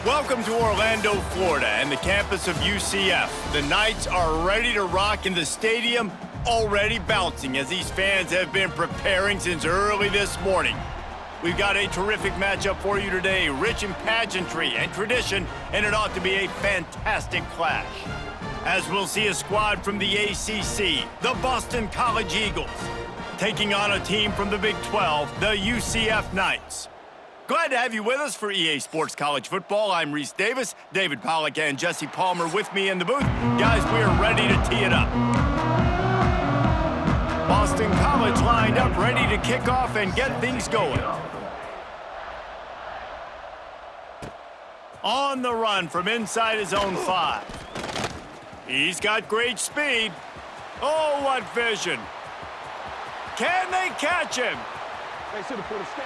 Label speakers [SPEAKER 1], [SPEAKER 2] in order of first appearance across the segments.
[SPEAKER 1] Welcome to Orlando, Florida, and the campus of UCF. The Knights are ready to rock in the stadium, already bouncing as these fans have been preparing since early this morning. We've got a terrific matchup for you today, rich in pageantry and tradition, and it ought to be a fantastic clash. As we'll see a squad from the ACC, the Boston College Eagles, taking on a team from the Big 12, the UCF Knights. Glad to have you with us for EA Sports College Football. I'm Reese Davis, David Pollack, and Jesse Palmer with me in the booth. Guys, we are ready to tee it up. Boston College lined up, ready to kick off and get things going. On the run from inside his own 5. He's got great speed. Oh, what vision. Can they catch him?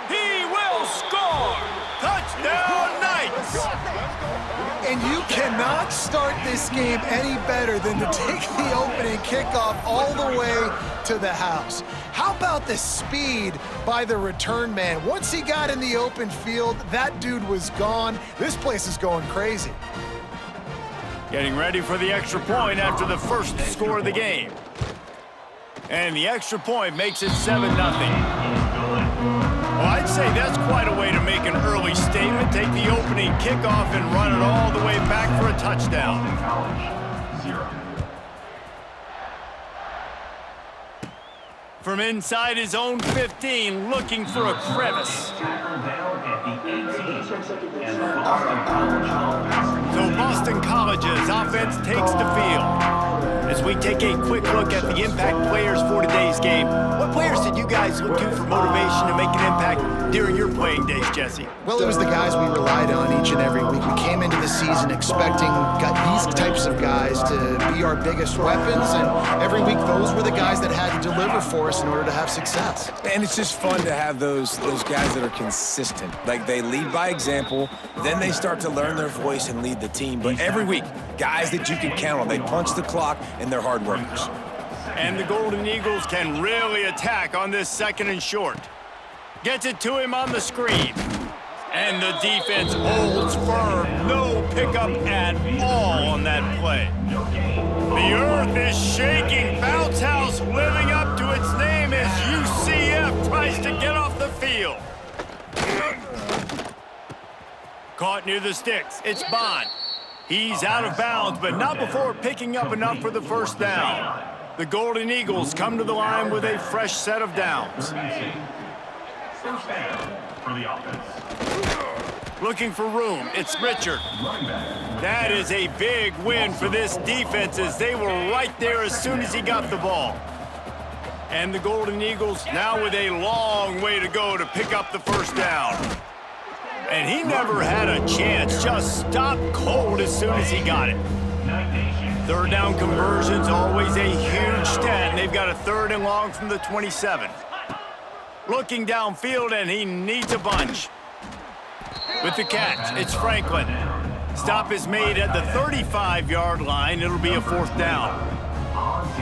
[SPEAKER 1] He will score! Touchdown, Knights!
[SPEAKER 2] And you cannot start this game any better than to take the opening kickoff all the way to the house. How about the speed by the return man? Once he got in the open field, that dude was gone. This place is going crazy.
[SPEAKER 1] Getting ready for the extra point after the first score of the game. And the extra point makes it 7-0. Well, I'd say that's quite a way to make an early statement. Take the opening kickoff and run it all the way back for a touchdown. From inside his own 15, looking for a crevice. So Boston College's offense takes the field. As we take a quick look at the impact players for today's game, what players did you guys look to for motivation to make an impact during your playing days, Jesse?
[SPEAKER 2] Well, it was the guys we relied on each and every week. We came into the season expecting these types of guys to be our biggest weapons, and every week those were the guys that had to deliver for us in order to have success.
[SPEAKER 3] And it's just fun to have those guys that are consistent. Like, they lead by example, then they start to learn their voice and lead the team. But every week, guys that you can count on. They punch the clock, and they're hard workers.
[SPEAKER 1] And the Golden Eagles can really attack on this 2nd and short. Gets it to him on the screen. And the defense holds firm. No pickup at all on that play. The earth is shaking. Bounce House living up to its name as UCF tries to get off the field. Caught near the sticks. It's Bond. He's out of bounds, but not before picking up enough for the first down. The Golden Eagles come to the line with a fresh set of downs.
[SPEAKER 4] First down for the offense.
[SPEAKER 1] Looking for room, it's Richard. That is a big win for this defense as they were right there as soon as he got the ball. And the Golden Eagles now with a long way to go to pick up the first down. And he never had a chance, just stopped cold as soon as he got it. 3rd down conversion's always a huge stat, and they've got a 3rd and long from the 27. Looking downfield, and he needs a bunch. With the catch, it's Franklin. Stop is made at the 35-yard line. It'll be a 4th down.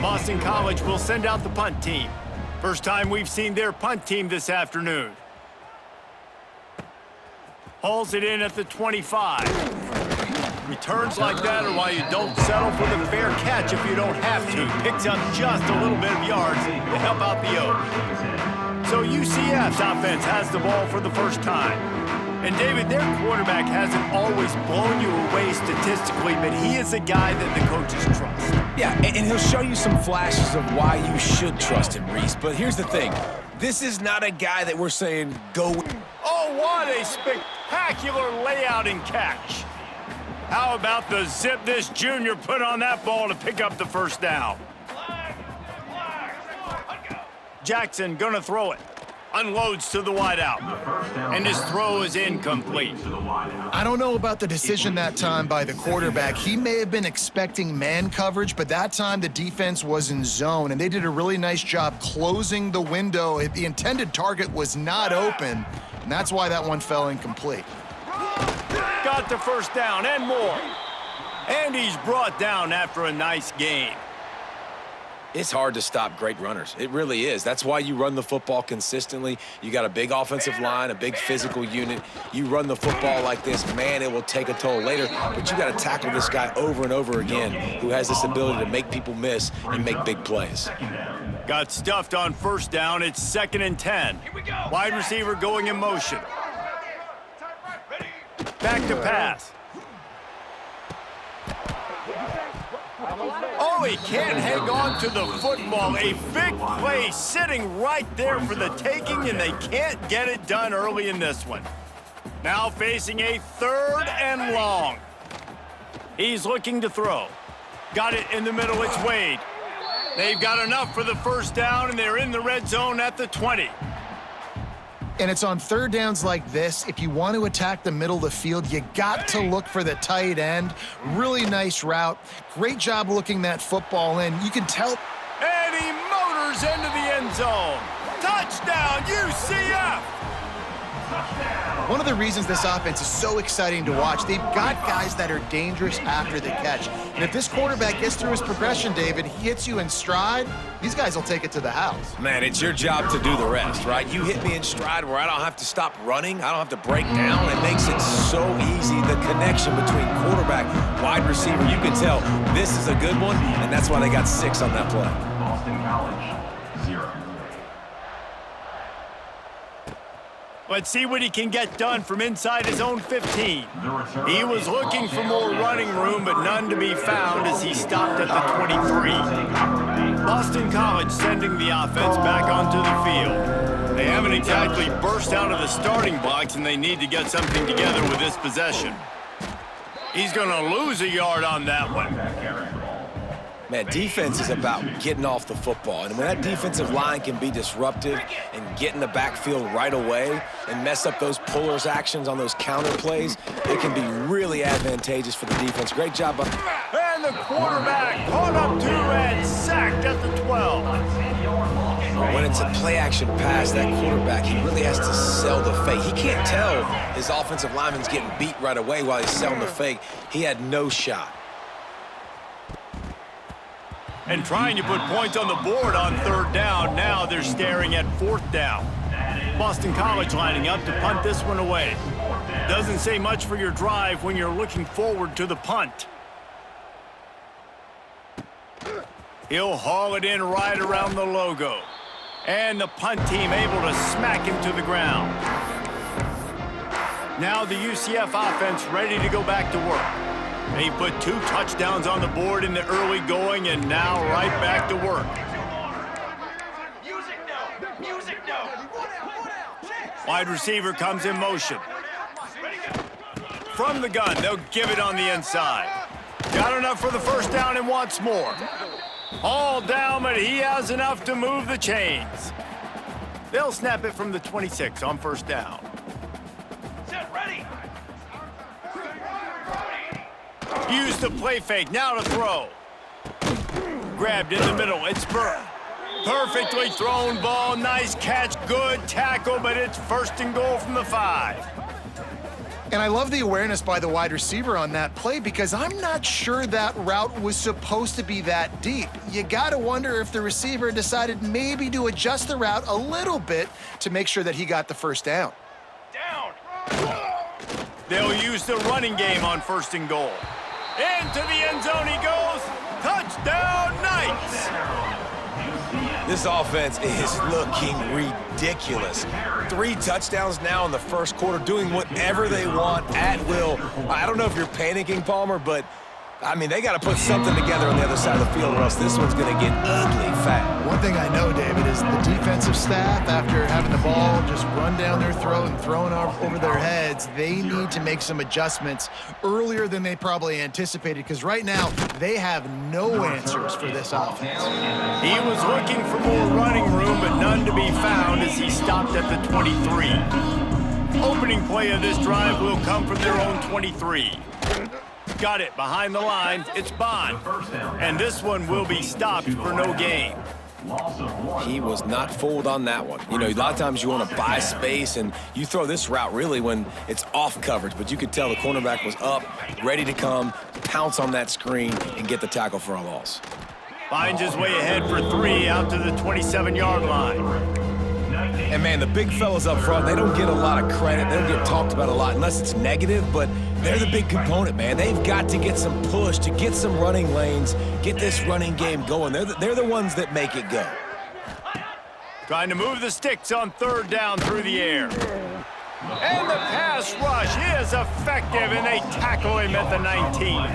[SPEAKER 1] Boston College will send out the punt team. First time we've seen their punt team this afternoon. Hauls it in at the 25. Returns like that are why you don't settle for the fair catch if you don't have to. Picks up just a little bit of yards to help out the Oaks. So UCF's offense has the ball for the first time. And David, their quarterback hasn't always blown you away statistically, but he is a guy that the coaches trust.
[SPEAKER 3] Yeah, and he'll show you some flashes of why you should trust him, Reese. But here's the thing. This is not a guy that we're saying, go.
[SPEAKER 1] Oh, what a spectacular layout and catch. How about the zip this junior put on that ball to pick up the first down? Jackson gonna throw it. Unloads to the wideout. And his throw is incomplete.
[SPEAKER 2] I don't know about the decision that time by the quarterback. He may have been expecting man coverage, but that time the defense was in zone, and they did a really nice job closing the window. The intended target was not open, and that's why that one fell incomplete.
[SPEAKER 1] Got the first down and more. And he's brought down after a nice gain.
[SPEAKER 3] It's hard to stop great runners. It really is. That's why you run the football consistently. You got a big offensive line, a big physical unit. You run the football like this, man, it will take a toll later. But you got to tackle this guy over and over again who has this ability to make people miss and make big plays.
[SPEAKER 1] Got stuffed on first down. It's 2nd and 10. Wide receiver going in motion. Back to pass. Oh, he can't hang on to the football. A big play sitting right there for the taking, and they can't get it done early in this one. Now facing a 3rd and long. He's looking to throw. Got it in the middle. It's Wade. They've got enough for the first down, and they're in the red zone at the 20.
[SPEAKER 2] And it's on 3rd downs like this. If you want to attack the middle of the field, you got to look for the tight end. Really nice route. Great job looking that football in. You can tell.
[SPEAKER 1] And he motors into the end zone. Touchdown, UCF!
[SPEAKER 2] One of the reasons this offense is so exciting to watch, they've got guys that are dangerous after the catch. And if this quarterback gets through his progression, David, he hits you in stride, these guys will take it to the house.
[SPEAKER 3] Man, it's your job to do the rest, right? You hit me in stride where I don't have to stop running. I don't have to break down. It makes it so easy. The connection between quarterback, wide receiver, you can tell this is a good one, and that's why they got 6 on that play.
[SPEAKER 4] Boston College, 0.
[SPEAKER 1] Let's see what he can get done from inside his own 15. He was looking for more running room, but none to be found as he stopped at the 23. Boston College sending the offense back onto the field. They haven't exactly burst out of the starting blocks, and they need to get something together with this possession. He's going to lose a yard on that one.
[SPEAKER 3] Man, defense is about getting off the football. And when that defensive line can be disruptive and get in the backfield right away and mess up those pullers actions on those counter plays, it can be really advantageous for the defense. Great job.
[SPEAKER 1] And the quarterback caught up to and sacked at the 12.
[SPEAKER 3] When it's a play-action pass, that quarterback, he really has to sell the fake. He can't tell his offensive lineman's getting beat right away while he's selling the fake. He had no shot.
[SPEAKER 1] And trying to put points on the board on 3rd down. Now they're staring at 4th down. Boston College lining up to punt this one away. Doesn't say much for your drive when you're looking forward to the punt. He'll haul it in right around the logo. And the punt team able to smack him to the ground. Now the UCF offense ready to go back to work. They put 2 touchdowns on the board in the early going, and now right back to work. Wide receiver comes in motion. From the gun, they'll give it on the inside. Got enough for the first down and wants more. All down, but he has enough to move the chains. They'll snap it from the 26 on 1st down. Use the play fake, now to throw. Grabbed in the middle, it's Burke. Perfectly thrown ball, nice catch, good tackle, but it's 1st and goal from the 5.
[SPEAKER 2] And I love the awareness by the wide receiver on that play because I'm not sure that route was supposed to be that deep. You got to wonder if the receiver decided maybe to adjust the route a little bit to make sure that he got the first down.
[SPEAKER 1] They'll use the running game on 1st and goal. Into the end zone he goes. Touchdown, Knights!
[SPEAKER 3] This offense is looking ridiculous. 3 touchdowns now in the first quarter, doing whatever they want at will. I don't know if you're panicking, Palmer, but, I mean, they got to put something together on the other side of the field or else this one's going to get ugly fast.
[SPEAKER 2] One thing I know, David, is the defensive staff, after having the ball just run down their throat and thrown over their heads, they need to make some adjustments earlier than they probably anticipated because right now they have no answers for this offense.
[SPEAKER 1] He was looking for more running room, but none to be found as he stopped at the 23. Opening play of this drive will come from their own 23. Got it behind the line. It's Bond. And this one will be stopped for no gain.
[SPEAKER 3] He was not fooled on that one. You know, a lot of times you want to buy space, and you throw this route really when it's off coverage, but you could tell the cornerback was up, ready to come, pounce on that screen, and get the tackle for a loss.
[SPEAKER 1] Finds his way ahead for 3 out to the 27-yard line.
[SPEAKER 3] And, man, the big fellas up front, they don't get a lot of credit. They don't get talked about a lot unless it's negative, but they're the big component, man. They've got to get some push, to get some running lanes, get this running game going. They're the ones that make it go.
[SPEAKER 1] Trying to move the sticks on 3rd down through the air. And the pass rush is effective, and they tackle him at the 19.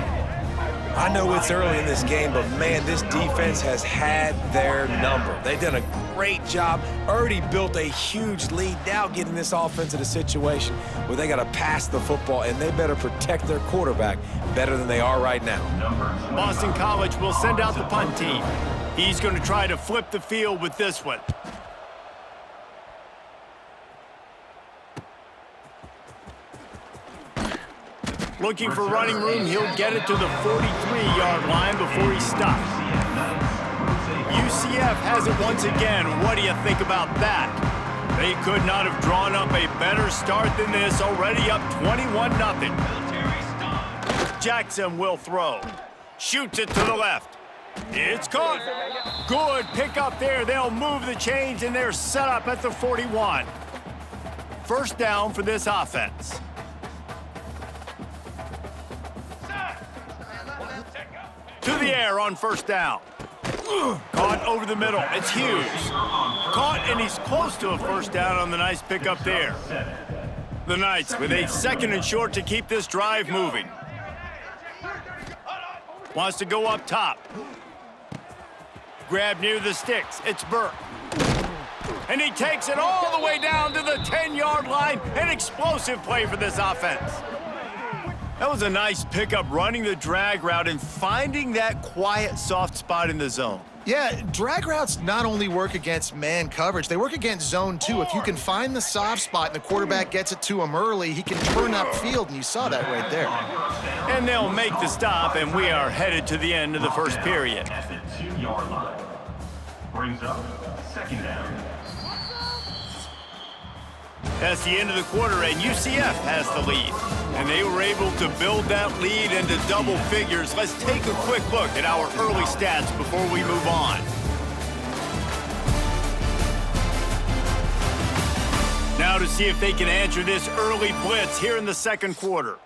[SPEAKER 3] I know it's early in this game, but, man, this defense has had their number. They've done a great job, already built a huge lead, now getting this offense in a situation where they got to pass the football, and they better protect their quarterback better than they are right now.
[SPEAKER 1] Boston College will send out the punt team. He's going to try to flip the field with this one. Looking for running room, he'll get it to the 43-yard line before he stops. UCF has it once again. What do you think about that? They could not have drawn up a better start than this, already up 21-0. Jackson will throw. Shoots it to the left. It's caught. Good pickup there. They'll move the chains, and they're set up at the 41. 1st down for this offense. To the air on 1st down. Caught over the middle. It's Hughes. Caught, and he's close to a 1st down on the nice pickup there. The Knights with a 2nd and short to keep this drive moving. Wants to go up top. Grab near the sticks. It's Burke. And he takes it all the way down to the 10-yard line. An explosive play for this offense. That was a nice pickup, running the drag route and finding that quiet, soft spot in the zone.
[SPEAKER 2] Yeah, drag routes not only work against man coverage, they work against zone too. If you can find the soft spot and the quarterback gets it to him early, he can turn upfield, and you saw that right there.
[SPEAKER 1] And they'll make the stop, and we are headed to the end of the 1st period.
[SPEAKER 4] At the 2-yard line. Brings up 2nd down.
[SPEAKER 1] That's the end of the quarter, and UCF has the lead. And they were able to build that lead into double figures. Let's take a quick look at our early stats before we move on. Now to see if they can answer this early blitz here in the 2nd quarter.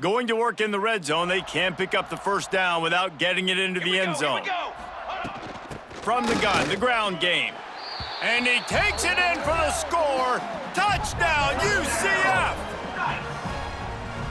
[SPEAKER 1] Going to work in the red zone, they can pick up the 1st down without getting it into the end zone. From the gun, the ground game. And he takes it in for the score. Touchdown, UCF!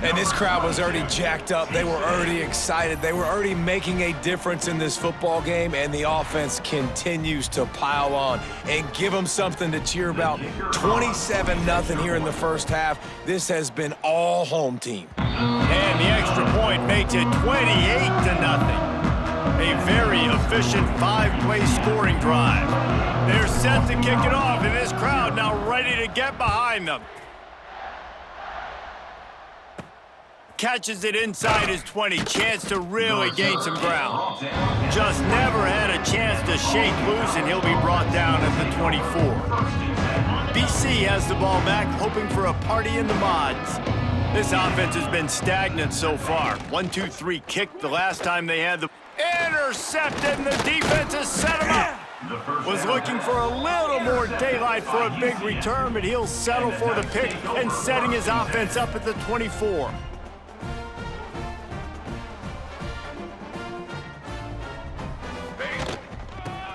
[SPEAKER 3] And this crowd was already jacked up. They were already excited. They were already making a difference in this football game, and the offense continues to pile on and give them something to cheer about. 27-0 here in the 1st half. This has been all home team.
[SPEAKER 1] And the extra point makes it 28-0. A very efficient 5-play scoring drive. They're set to kick it off, and this crowd now ready to get behind them. Catches it inside his 20. Chance to really gain some ground. Just never had a chance to shake loose, and he'll be brought down at the 24. BC has the ball back, hoping for a party in the mods. This offense has been stagnant so far. 1-2-3 kick the last time they had the intercepted, and the defense has set him up. Was looking for a little more daylight for a big return, but he'll settle for the pick and setting his offense up at the 24.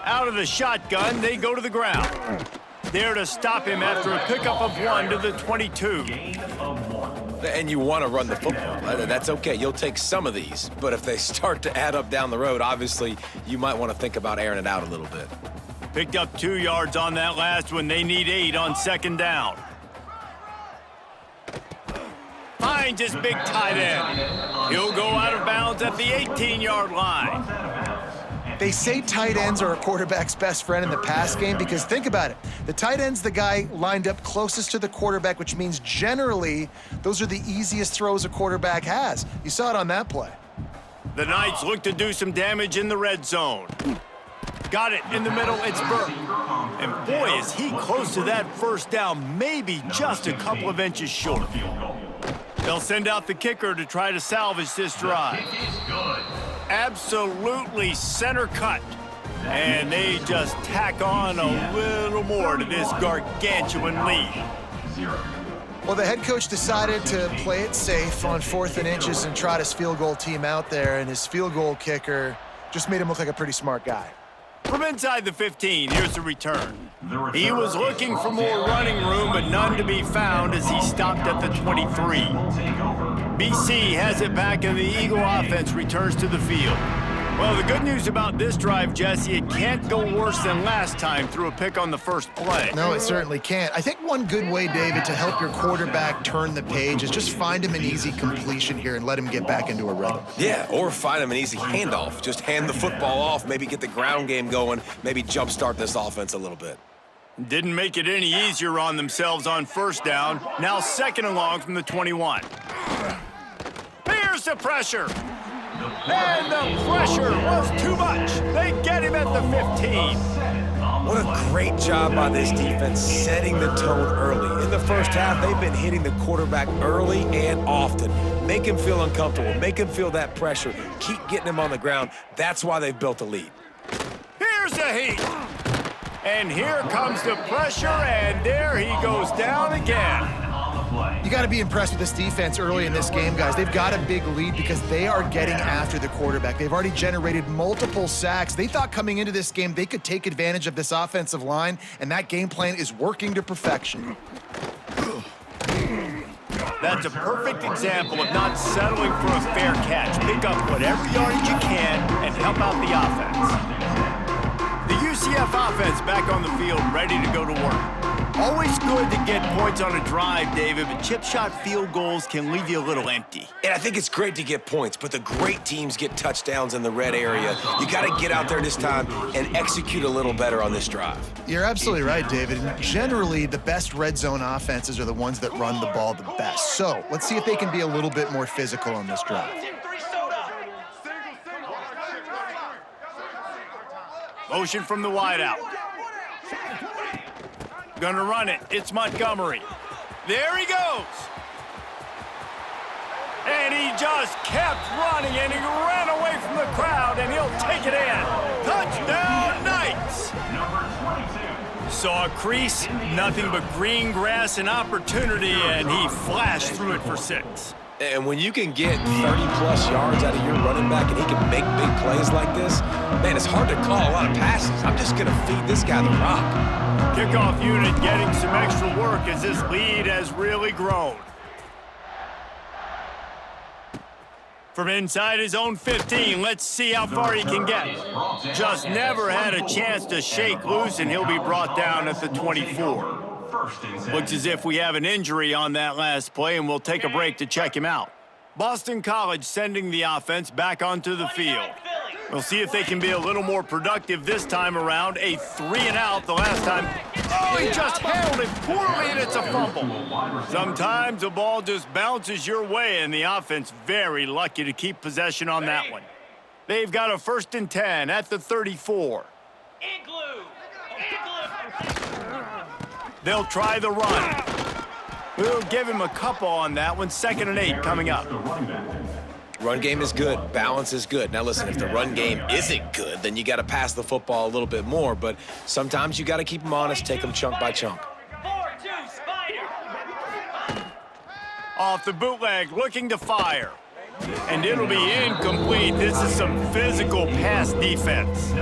[SPEAKER 1] Out of the shotgun, they go to the ground. There to stop him after a pickup of 1 to the 22.
[SPEAKER 3] And you want to run the football. That's okay. You'll take some of these. But if they start to add up down the road, obviously, you might want to think about airing it out a little bit.
[SPEAKER 1] Picked up 2 yards on that last one. They need 8 on 2nd down. Finds his big tight end. He'll go out of bounds at the 18-yard line.
[SPEAKER 2] They say tight ends are a quarterback's best friend in the pass game because think about it. The tight end's the guy lined up closest to the quarterback, which means generally those are the easiest throws a quarterback has. You saw it on that play.
[SPEAKER 1] The Knights look to do some damage in the red zone. Got it in the middle. It's Burke. And boy, is he close to that 1st down, maybe just a couple of inches short. They'll send out the kicker to try to salvage this drive. Absolutely center cut. And they just tack on a little more to this gargantuan lead.
[SPEAKER 2] Well, the head coach decided to play it safe on 4th and inches and trot his field goal team out there, and his field goal kicker just made him look like a pretty smart guy.
[SPEAKER 1] From inside the 15, here's the return. He was looking for more running room, but none to be found as he stopped at the 23. BC has it back, and the Eagle offense returns to the field. Well, the good news about this drive, Jesse, it can't go worse than last time through a pick on the first play.
[SPEAKER 2] No, it certainly can't. I think one good way, David, to help your quarterback turn the page is just find him an easy completion here and let him get back into a rhythm.
[SPEAKER 3] Yeah, or find him an easy handoff. Just hand the football off, maybe get the ground game going, maybe jumpstart this offense a little bit.
[SPEAKER 1] Didn't make it any easier on themselves on first down. Now 2nd and long from the 21. Here's the pressure. And the pressure was too much. They get him at the 15.
[SPEAKER 3] What a great job by this defense setting the tone early. In the first half, they've been hitting the quarterback early and often. Make him feel uncomfortable. Make him feel that pressure. Keep getting him on the ground. That's why they've built a lead.
[SPEAKER 1] Here's the heat. And here comes the pressure, and there he goes down again.
[SPEAKER 2] You got to be impressed with this defense early in this game, guys. They've got a big lead because they are getting after the quarterback. They've already generated multiple sacks. They thought coming into this game they could take advantage of this offensive line, and that game plan is working to perfection.
[SPEAKER 1] That's a perfect example of not settling for a fair catch. Pick up whatever yardage you can and help out the offense. The UCF offense back on the field, ready to go to work. Always good to get points on a drive, David, but chip shot field goals can leave you a little empty.
[SPEAKER 3] And I think it's great to get points, but the great teams get touchdowns in the red area. You got to get out there this time and execute a little better on this drive.
[SPEAKER 2] You're absolutely right, David. And generally, the best red zone offenses are the ones that run the ball the best. So let's see if they can be a little bit more physical on this drive.
[SPEAKER 1] Motion from the wideout. Gonna run it. It's Montgomery. There he goes. And he just kept running, and he ran away from the crowd, and he'll take it in. Touchdown, Knights! Saw a crease, nothing but green grass and opportunity, and he flashed through it for 6.
[SPEAKER 3] And when you can get 30-plus yards out of your running back and he can make big plays like this, man, it's hard to call a lot of passes. I'm just going to feed this guy the rock.
[SPEAKER 1] Kickoff unit getting some extra work as this lead has really grown. From inside his own 15, let's see how far he can get. Just never had a chance to shake loose, and he'll be brought down at the 24. Looks as if we have an injury on that last play, and we'll take a break to check him out. Boston College sending the offense back onto the field. We'll see if they can be a little more productive this time around. A 3-and-out the last time. Oh, he just handled it poorly, and it's a fumble. Sometimes the ball just bounces your way, and the offense very lucky to keep possession on that one. They've got a 1st and 10 at the 34. They'll try the run. We'll give him a couple on that one. 2nd and 8 coming up.
[SPEAKER 3] Run game is good. Balance is good. Now, listen, if the run game isn't good, then you got to pass the football a little bit more. But sometimes you got to keep them honest, take them chunk by chunk.
[SPEAKER 1] 4-2 Spider. Off the bootleg, looking to fire. And it'll be incomplete. This is some physical pass defense.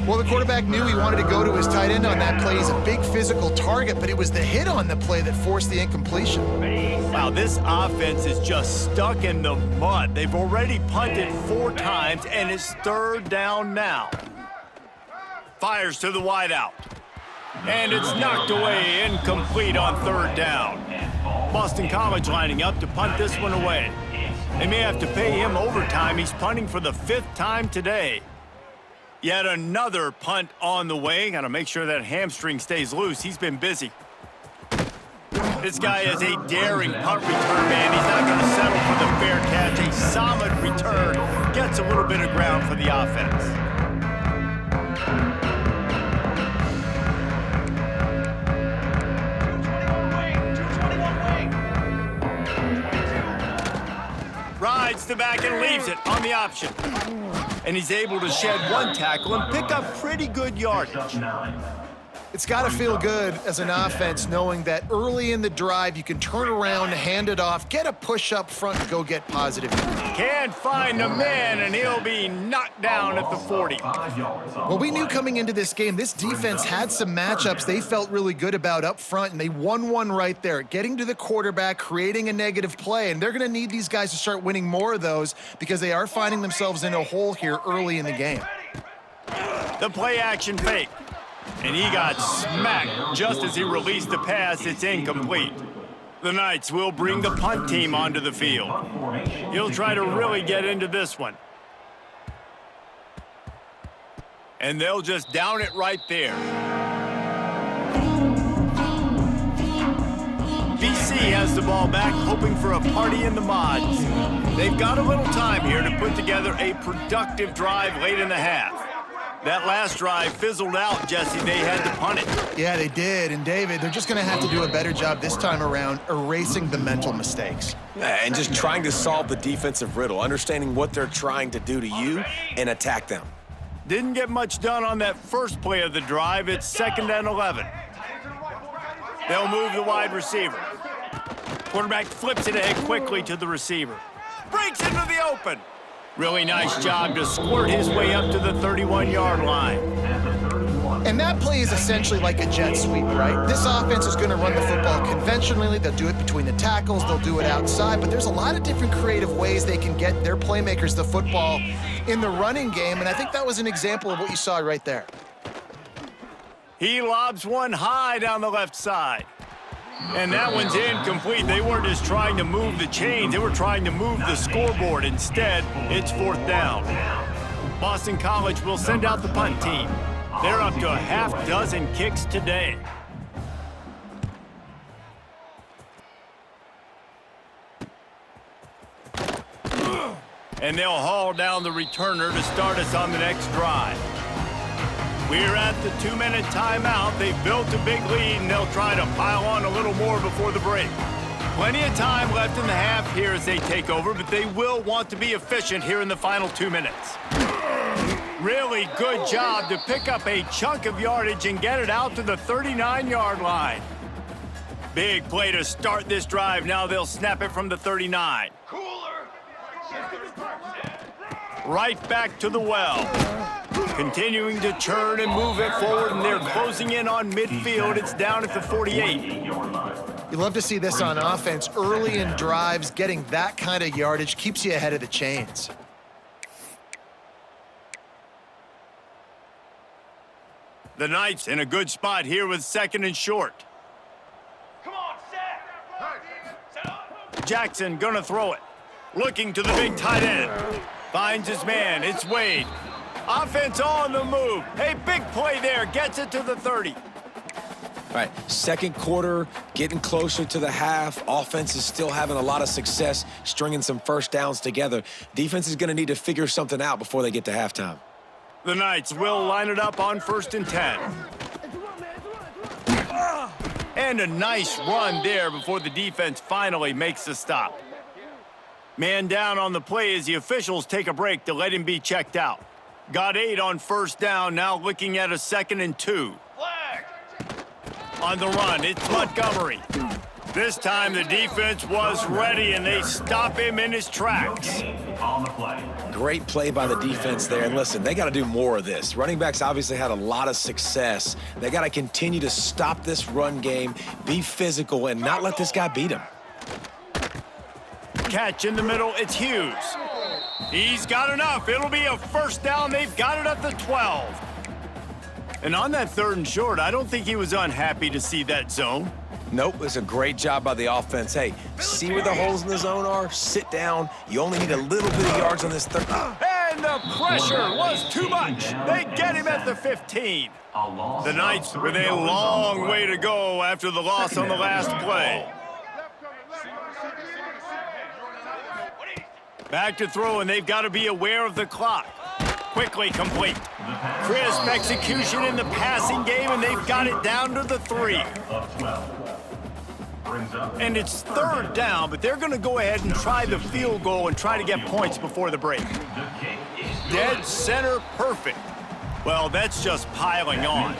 [SPEAKER 2] Well, the quarterback knew he wanted to go to his tight end on that play. He's a big physical target, but it was the hit on the play that forced the incompletion.
[SPEAKER 1] Wow, this offense is just stuck in the mud. They've already punted 4 times, and it's 3rd down now. Fires to the wideout. And it's knocked away, incomplete on 3rd down. Boston College lining up to punt this one away. They may have to pay him overtime. He's punting for the 5th time today. Yet another punt on the way. Got to make sure that hamstring stays loose. He's been busy. This guy is a daring punt return man. He's not going to settle for the fair catch. A solid return. Gets a little bit of ground for the offense. Gets the back and leaves it on the option. And he's able to shed one tackle and pick up pretty good yardage.
[SPEAKER 2] It's got to feel good as an offense knowing that early in the drive you can turn around, hand it off, get a push up front, and go get positive.
[SPEAKER 1] Can't find a man, and he'll be knocked down at the 40.
[SPEAKER 2] Well, we knew coming into this game, this defense had some matchups they felt really good about up front, and they won one right there, getting to the quarterback, creating a negative play, and they're going to need these guys to start winning more of those because they are finding themselves in a hole here early in the game.
[SPEAKER 1] The play action fake. And he got smacked just as he released the pass. It's incomplete. The Knights will bring the punt team onto the field. He'll try to really get into this one. And they'll just down it right there. BC has the ball back, hoping for a party in the mods. They've got a little time here to put together a productive drive late in the half. That last drive fizzled out, Jesse. They had to punt it.
[SPEAKER 2] Yeah, they did. And, David, they're just going to have to do a better job this time around erasing the mental mistakes.
[SPEAKER 3] And just trying to solve the defensive riddle, understanding what they're trying to do to you and attack them.
[SPEAKER 1] Didn't get much done on that first play of the drive. It's 2nd and 11. They'll move the wide receiver. Quarterback flips it ahead quickly to the receiver. Breaks into the open. Really nice job to squirt his way up to the 31-yard line.
[SPEAKER 2] And that play is essentially like a jet sweep, right? This offense is going to run the football conventionally. They'll do it between the tackles. They'll do it outside. But there's a lot of different creative ways they can get their playmakers the football in the running game. And I think that was an example of what you saw right there.
[SPEAKER 1] He lobs one high down the left side. And that one's incomplete. They weren't just trying to move the chains. They were trying to move the scoreboard. Instead, it's 4th down. Boston College will send out the punt team. They're up to a half-dozen kicks today. And they'll haul down the returner to start us on the next drive. We're at the 2-minute timeout. They've built a big lead, and they'll try to pile on a little more before the break. Plenty of time left in the half here as they take over, but they will want to be efficient here in the final 2 minutes. Really good job to pick up a chunk of yardage and get it out to the 39-yard line. Big play to start this drive. Now they'll snap it from the 39. Right back to the well. Continuing to churn and move it forward, and they're closing in on midfield. It's down at the 48.
[SPEAKER 2] You love to see this on offense. Early in drives, getting that kind of yardage keeps you ahead of the chains.
[SPEAKER 1] The Knights in a good spot here with 2nd and short. Jackson gonna throw it. Looking to the big tight end. Finds his man. It's Wade. Offense on the move. Hey, big play there. Gets it to the 30.
[SPEAKER 3] All right, 2nd quarter, getting closer to the half. Offense is still having a lot of success stringing some first downs together. Defense is going to need to figure something out before they get to halftime.
[SPEAKER 1] The Knights will line it up on 1st and 10. And a nice run there before the defense finally makes the stop. Man down on the play as the officials take a break to let him be checked out. Got 8 on 1st down, now looking at a 2nd and 2. On the run, it's Montgomery. This time the defense was ready, and they stop him in his tracks.
[SPEAKER 3] Great play by the defense there. And listen, they got to do more of this. Running backs obviously had a lot of success. They got to continue to stop this run game, be physical, and not let this guy beat him.
[SPEAKER 1] Catch in the middle, it's Hughes. He's got enough. It'll be a 1st down. They've got it at the 12. And on that 3rd and short, I don't think he was unhappy to see that zone.
[SPEAKER 3] Nope, it's a great job by the offense. Hey, see where the holes in the zone are? Sit down. You only need a little bit of yards on this 3rd.
[SPEAKER 1] And the pressure was too much. They get him at the 15. The Knights with a long way to go after the loss on the last play. Back to throw, and they've got to be aware of the clock. Quickly complete. Crisp execution in the passing game, and they've got it down to the 3.
[SPEAKER 4] Brings up.
[SPEAKER 1] And it's third down, but they're going to go ahead and try the field goal and try to get points before the break.
[SPEAKER 4] The kick is
[SPEAKER 1] Dead center perfect. Well, that's just piling on.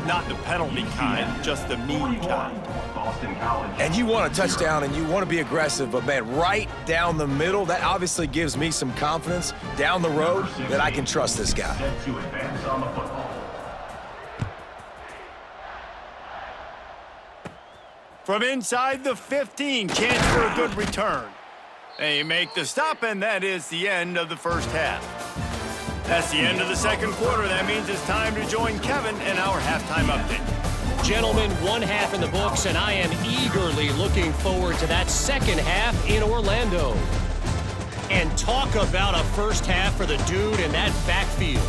[SPEAKER 1] Not the penalty kind, just the mean kind.
[SPEAKER 4] Boston College.
[SPEAKER 3] And you want a touchdown and you want to be aggressive, but man, right down the middle, that obviously gives me some confidence down the road that I can trust this guy.
[SPEAKER 4] Set to advance on the football.
[SPEAKER 1] From inside the 15, chance for a good return. They make the stop, and that is the end of the first half. That's the end of the second quarter. That means it's time to join Kevin in our halftime update.
[SPEAKER 5] Gentlemen, one half in the books, and I am eagerly looking forward to that second half in Orlando. And talk about a first half for the dude in that backfield.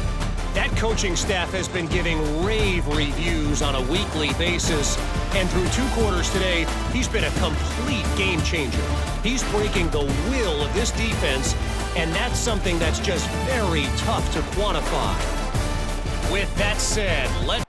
[SPEAKER 5] That coaching staff has been giving rave reviews on a weekly basis, and through 2 quarters today, he's been a complete game changer. He's breaking the will of this defense, and that's something that's just very tough to quantify. With that said, let's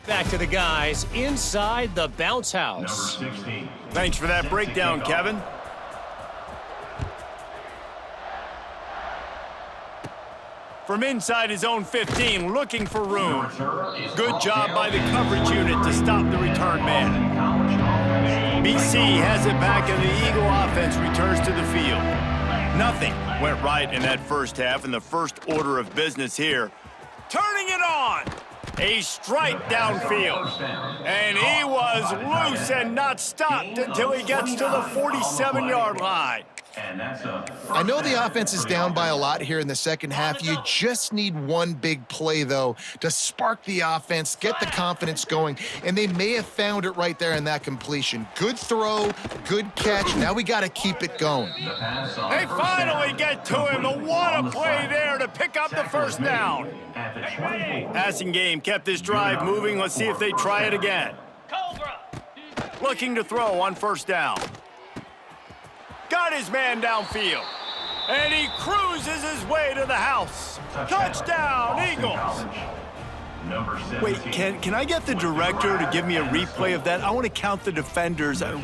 [SPEAKER 5] back to the guys inside the bounce house.
[SPEAKER 4] Number 16.
[SPEAKER 1] Thanks for that breakdown, Kevin. From inside his own 15, looking for room. Good job by the coverage unit to stop the return man. BC has it back, and the Eagle offense returns to the field. Nothing went right in that first half, and the first order of business here. Turning it on! A strike downfield. And he was loose and not stopped until he gets to the 47-yard line.
[SPEAKER 4] And that's a
[SPEAKER 2] I know the offense is down by a lot here in the second half. You just need one big play, though, to spark the offense, get the confidence going, and they may have found it right there in that completion. Good throw, good catch. Now we got to keep it going.
[SPEAKER 1] They finally get to him. What a play there to pick up the first down.
[SPEAKER 4] at the 24.
[SPEAKER 1] Passing game kept this drive moving. Let's see if they try it again. Looking to throw on first down. Got his man downfield. And he cruises his way to the house. Touchdown, Eagles.
[SPEAKER 4] Number 17.
[SPEAKER 1] Wait, can I get the director to give me a replay of that? I want to count the defenders. 1,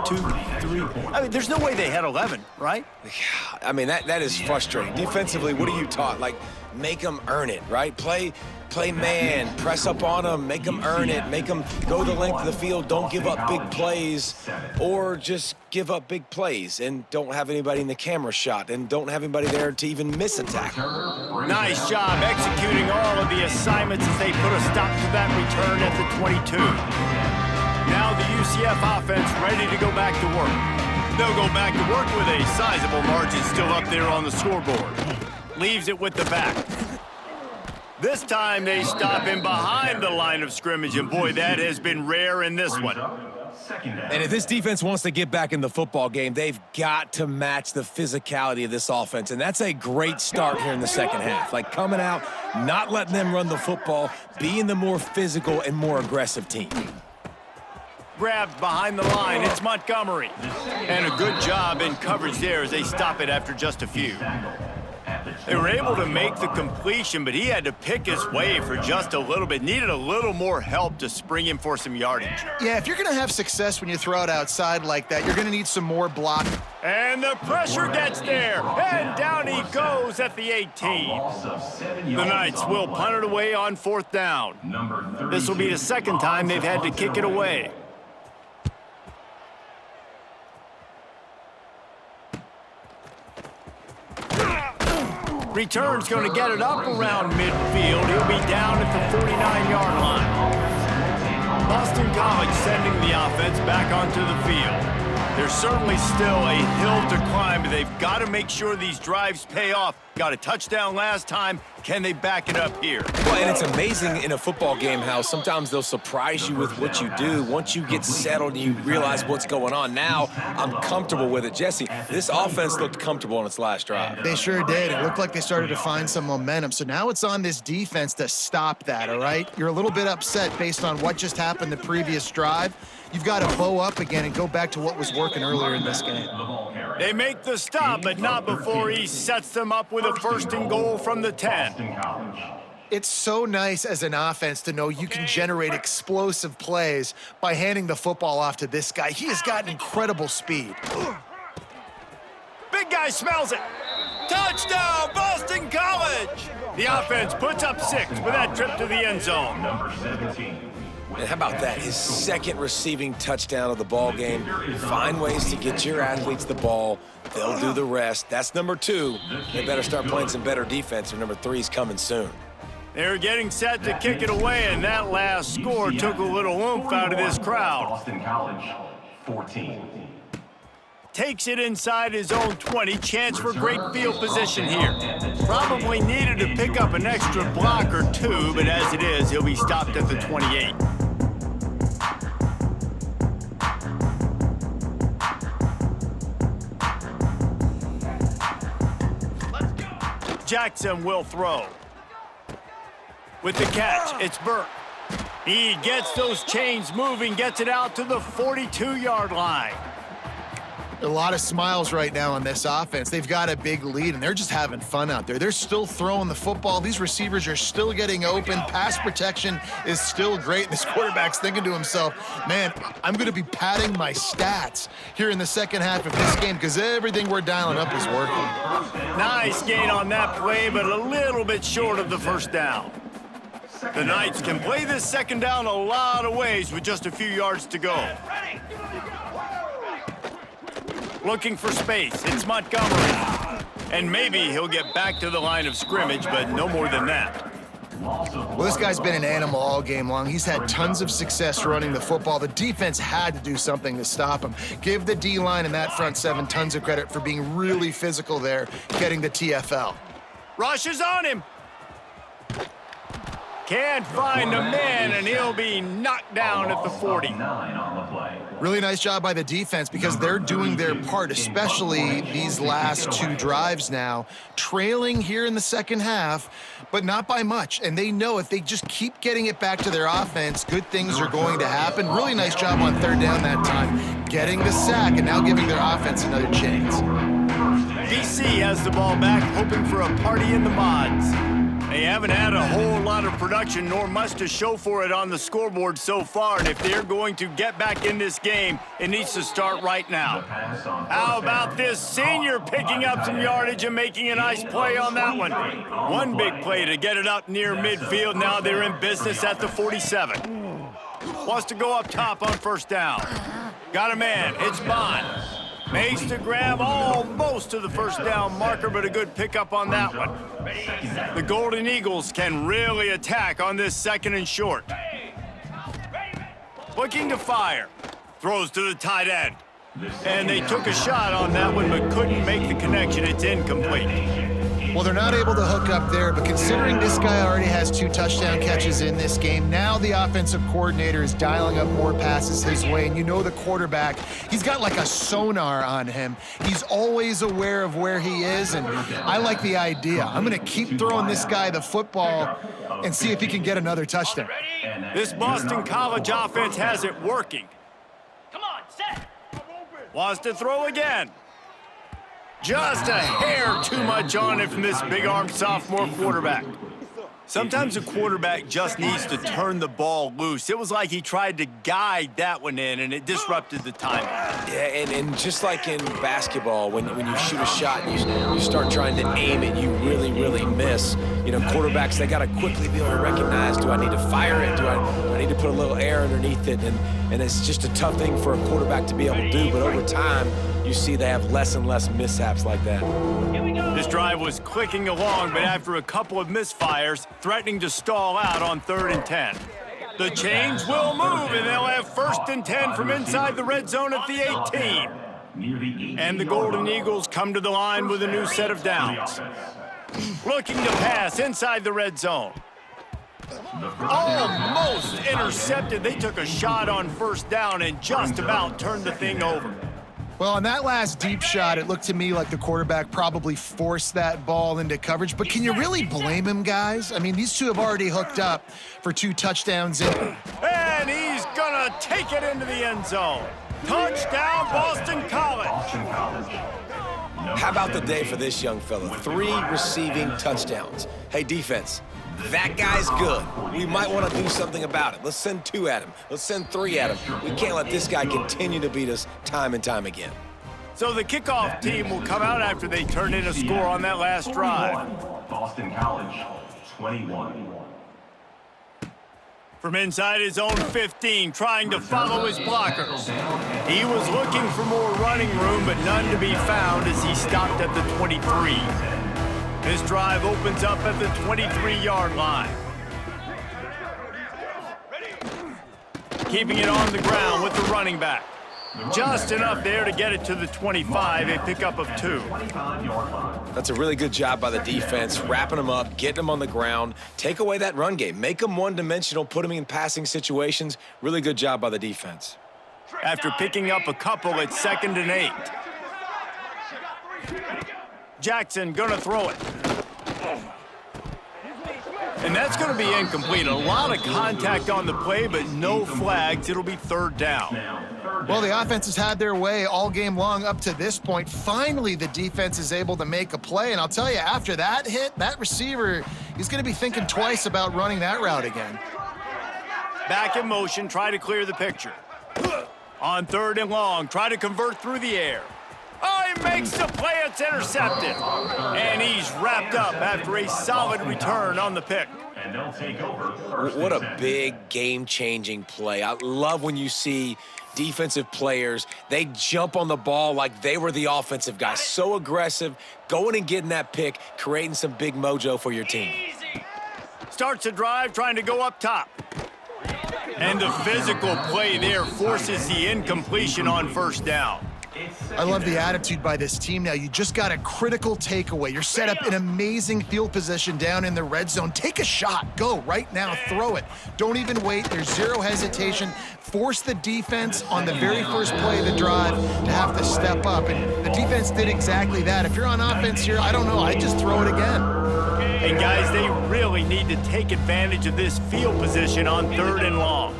[SPEAKER 1] 2, 3. I mean, there's no way they had 11, right?
[SPEAKER 3] I mean, that is frustrating. Defensively, what are you taught? Like, make them earn it, right? Play man, press up on them, make them earn it, make them go the length of the field, don't give up big plays, or just give up big plays and don't have anybody in the camera shot and don't have anybody there to even miss a tackle.
[SPEAKER 1] Nice job executing all of the assignments as they put a stop to that return at the 22. Now the UCF offense ready to go back to work. They'll go back to work with a sizable margin still up there on the scoreboard. Leaves it with the back. This time they stop him behind the line of scrimmage, and boy, that has been rare in this one.
[SPEAKER 3] And if this defense wants to get back in the football game, they've got to match the physicality of this offense, and that's a great start here in the second half. Like coming out, not letting them run the football, being the more physical and more aggressive team.
[SPEAKER 1] Grabbed behind the line, it's Montgomery. And a good job in coverage there as they stop it after just a few. They were able to make the completion, but he had to pick his way for just a little bit. Needed a little more help to spring him for some yardage.
[SPEAKER 2] Yeah, if you're going to have success when you throw it outside like that, you're going to need some more block.
[SPEAKER 1] And the pressure gets there, and down he goes at the 18. The Knights will punt it away on fourth down. This will be the second time they've had to kick it away. Return's going to get it up around midfield. He'll be down at the 49-yard line. Boston College sending the offense back onto the field. There's certainly still a hill to climb, but they've got to make sure these drives pay off. Got a touchdown last time. Can they back it up here?
[SPEAKER 3] Well, and it's amazing in a football game how sometimes they'll surprise you with what you do. Once you get settled and you realize what's going on, now I'm comfortable with it. Jesse, this offense looked comfortable on its last drive.
[SPEAKER 2] They sure did. It looked like they started to find some momentum. So now it's on this defense to stop that, all right? You're a little bit upset based on what just happened the previous drive. you've got to bow up again and go back to what was working earlier in this game.
[SPEAKER 1] They make the stop, but not before he sets them up with a 1st and goal from the 10.
[SPEAKER 2] It's so nice as an offense to know you can generate explosive plays by handing the football off to this guy. He has got incredible speed.
[SPEAKER 1] Big guy smells it. Touchdown, Boston College! The offense puts up 6 with that trip to the end zone.
[SPEAKER 4] Number 17.
[SPEAKER 3] And how about that? His 2nd receiving touchdown of the ball game. Find ways to get your athletes the ball. They'll do the rest. That's number 2. They better start playing some better defense, or number 3 is coming soon.
[SPEAKER 1] They're getting set to kick it away, and that last score took a little oomph out of this crowd.
[SPEAKER 4] Boston College, 14.
[SPEAKER 1] Takes it inside his own 20. Chance for great field position here. Probably needed to pick up an extra block or 2, but as it is, he'll be stopped at the 28. Jackson will throw. With the catch, it's Burke. He gets those chains moving, gets it out to the 42-yard line.
[SPEAKER 2] A lot of smiles right now on this offense. They've got a big lead, and they're just having fun out there. They're still throwing the football. These receivers are still getting open. Pass protection is still great. This quarterback's thinking to himself, man, I'm going to be padding my stats here in the second half of this game because everything we're dialing up is working.
[SPEAKER 1] Nice gain on that play, but a little bit short of the 1st down. The Knights can play this 2nd down a lot of ways with just a few yards to go. Looking for space, it's Montgomery. And maybe he'll get back to the line of scrimmage, but no more than that.
[SPEAKER 2] Well, this guy's been an animal all game long. He's had tons of success running the football. The defense had to do something to stop him. Give the D-line and that front 7 tons of credit for being really physical there, getting the TFL.
[SPEAKER 1] Rush is on him. Can't find a man, and he'll be knocked down at the 40.
[SPEAKER 2] Really nice job by the defense because they're doing their part, especially these last 2 drives now. Trailing here in the second half, but not by much. And they know if they just keep getting it back to their offense, good things are going to happen. Really nice job on 3rd down that time, getting the sack and now giving their offense another chance.
[SPEAKER 1] BC has the ball back, hoping for a party in the mods. They haven't had a whole lot of production, nor much to show for it on the scoreboard so far, and if they're going to get back in this game, it needs to start right now. How about this senior picking up some yardage and making a nice play on that one? One big play to get it up near midfield. Now they're in business at the 47. Wants to go up top on 1st down. Got a man, it's Bond. Makes the grab almost to the 1st down marker, but a good pickup on that one. The Golden Eagles can really attack on this 2nd and short. Looking to fire. Throws to the tight end. And they took a shot on that one, but couldn't make the connection. It's incomplete.
[SPEAKER 2] Well, they're not able to hook up there, but considering this guy already has 2 touchdown catches in this game, now the offensive coordinator is dialing up more passes his way, and you know the quarterback, he's got like a sonar on him. He's always aware of where he is, and I like the idea. I'm going to keep throwing this guy the football and see if he can get another touchdown.
[SPEAKER 1] This Boston College offense has it working.
[SPEAKER 6] Come on, set.
[SPEAKER 1] Wants to throw again. Just a hair too much on it from this big-armed sophomore quarterback. Sometimes a quarterback just needs to turn the ball loose. It was like he tried to guide that one in, and it disrupted the timing.
[SPEAKER 3] Yeah, and just like in basketball, when you shoot a shot and you start trying to aim it, you really, really miss. You know, quarterbacks, they got to quickly be able to recognize, do I need to fire it? Do I need to put a little air underneath it? And it's just a tough thing for a quarterback to be able to do, but over time, you see they have less and less mishaps like that.
[SPEAKER 1] This drive was clicking along, but after a couple of misfires, threatening to stall out on 3rd and 10. The chains will move, and they'll have 1st and 10 from inside the red zone at the 18. And the Golden Eagles come to the line with a new set of downs. Looking to pass inside the red zone. Almost intercepted. They took a shot on 1st down and just about turned the thing over.
[SPEAKER 2] Well, on that last deep shot, it looked to me like the quarterback probably forced that ball into coverage. But can you really blame him, guys? I mean, these two have already hooked up for 2 touchdowns in.
[SPEAKER 1] And he's gonna gonna take it into the end zone. Touchdown, Boston College.
[SPEAKER 4] Boston College.
[SPEAKER 3] How about the day for this young fella? 3 receiving touchdowns. Hey, defense, that guy's good. We might want to do something about it. Let's send 2 at him. Let's send 3 at him. We can't let this guy continue to beat us time and time again.
[SPEAKER 1] So the kickoff team will come out after they turn in a score on that last drive.
[SPEAKER 4] Boston College, 21.
[SPEAKER 1] From inside his own 15, trying to follow his blockers. He was looking for more running room, but none to be found as he stopped at the 23. This drive opens up at the 23-yard line. Keeping it on the ground with the running back. Just enough there to get it to the 25, a pickup of 2.
[SPEAKER 3] That's a really good job by the defense, wrapping them up, getting them on the ground. Take away that run game. Make them one-dimensional, put them in passing situations. Really good job by the defense.
[SPEAKER 1] After picking up a couple, it's 2nd and 8. Jackson gonna throw it. And that's going to be incomplete. A lot of contact on the play, but no flags. It'll be 3rd down.
[SPEAKER 2] Well, the offense has had their way all game long up to this point. Finally, the defense is able to make a play. And I'll tell you, after that hit, that receiver, he's going to be thinking twice about running that route again.
[SPEAKER 1] Back in motion, try to clear the picture. On 3rd and long, try to convert through the air. Oh, he makes the play. It's intercepted. And he's wrapped up after a solid return on the pick.
[SPEAKER 4] And they'll take over.
[SPEAKER 3] What a big game-changing play. I love when you see defensive players, they jump on the ball like they were the offensive guy. So aggressive, going and getting that pick, creating some big mojo for your team.
[SPEAKER 1] Starts a drive, trying to go up top. And the physical play there forces the incompletion on 1st down.
[SPEAKER 2] I love the attitude by this team now. You just got a critical takeaway. You're set up in amazing field position down in the red zone. Take a shot. Go right now. Throw it. Don't even wait. There's zero hesitation. Force the defense on the very first play of the drive to have to step up. And the defense did exactly that. If you're on offense here, I don't know. I just throw it again.
[SPEAKER 1] And guys, they really need to take advantage of this field position on 3rd and long.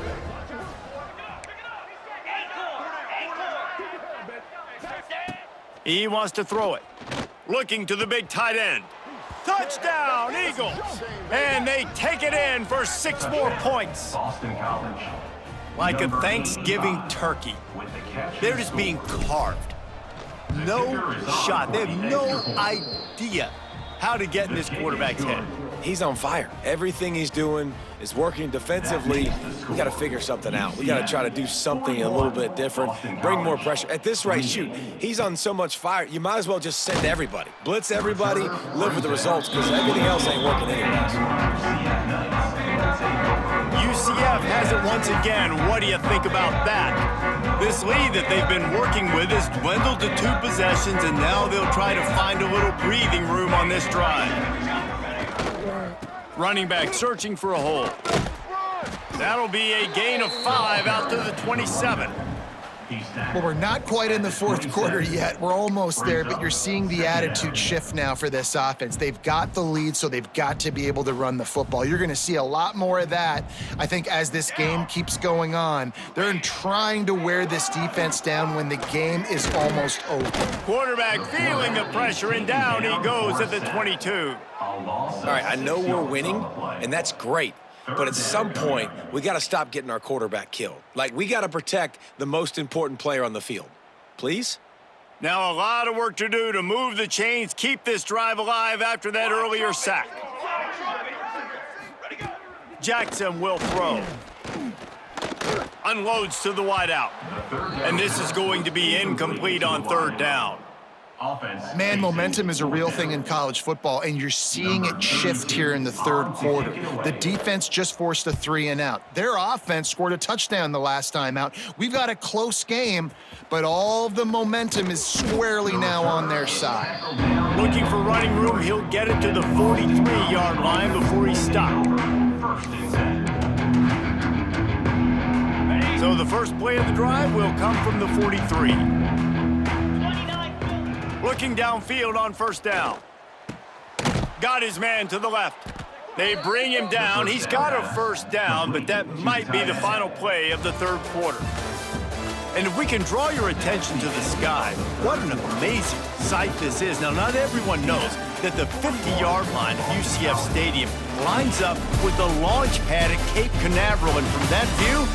[SPEAKER 1] He wants to throw it. Looking to the big tight end. Touchdown, Eagles! And they take it in for 6 more points.
[SPEAKER 4] Boston College.
[SPEAKER 1] Like a Thanksgiving turkey. They're just being carved. No shot. They have no idea how to get in this quarterback's head.
[SPEAKER 3] He's on fire. Everything he's doing is working defensively. We got to figure something out. We got to try to do something a little bit different, bring more pressure. At this rate, shoot, he's on so much fire, you might as well just send everybody. Blitz everybody, live with the results, because everything else ain't working anyways.
[SPEAKER 1] UCF has it once again. What do you think about that? This lead that they've been working with has dwindled to 2 possessions, and now they'll try to find a little breathing room on this drive. Running back searching for a hole. That'll be a gain of 5 out to the 27.
[SPEAKER 2] Well, we're not quite in the 4th quarter yet. We're almost there, but you're seeing the attitude shift now for this offense. They've got the lead, so they've got to be able to run the football. You're going to see a lot more of that, I think, as this game keeps going on. They're trying to wear this defense down when the game is almost over.
[SPEAKER 1] Quarterback feeling the pressure, and down he goes at the 22.
[SPEAKER 3] All right, I know we're winning, and that's great. But at some point, we got to stop getting our quarterback killed. Like, we got to protect the most important player on the field. Please?
[SPEAKER 1] Now a lot of work to do to move the chains, keep this drive alive after that earlier sack. Jackson will throw. Unloads to the wideout. And this is going to be incomplete on 3rd down.
[SPEAKER 2] Man, momentum is a real thing in college football, and you're seeing it shift here in the 3rd quarter. The defense just forced a 3 and out. Their offense scored a touchdown the last time out. We've got a close game, but all of the momentum is squarely now on their side.
[SPEAKER 1] Looking for running room, he'll get it to the 43-yard line before he stopped. So the first play of the drive will come from the 43. Looking downfield on 1st down. Got his man to the left. They bring him down. He's got a first down, but that might be the final play of the third quarter. And if we can draw your attention to the sky, what an amazing sight this is. Now, not everyone knows that the 50-yard line of UCF Stadium lines up with the launch pad at Cape Canaveral. And from that view,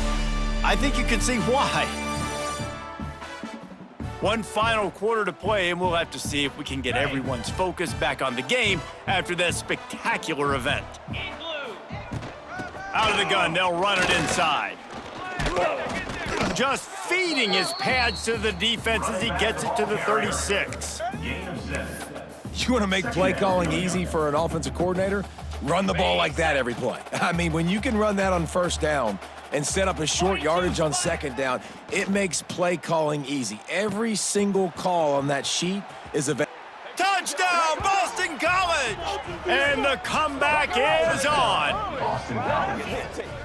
[SPEAKER 1] I think you can see why. One final quarter to play, and we'll have to see if we can get everyone's focus back on the game after that spectacular event. Out of the gun, they'll run it inside. Just feeding his pads to the defense as he gets it to the 36.
[SPEAKER 3] You want to make play calling easy for an offensive coordinator? Run the ball like that every play. I mean, when you can run that on first down and set up a short yardage on second down, it makes play calling easy. Every single call on that sheet is a
[SPEAKER 1] touchdown, Boston College! And the comeback is on.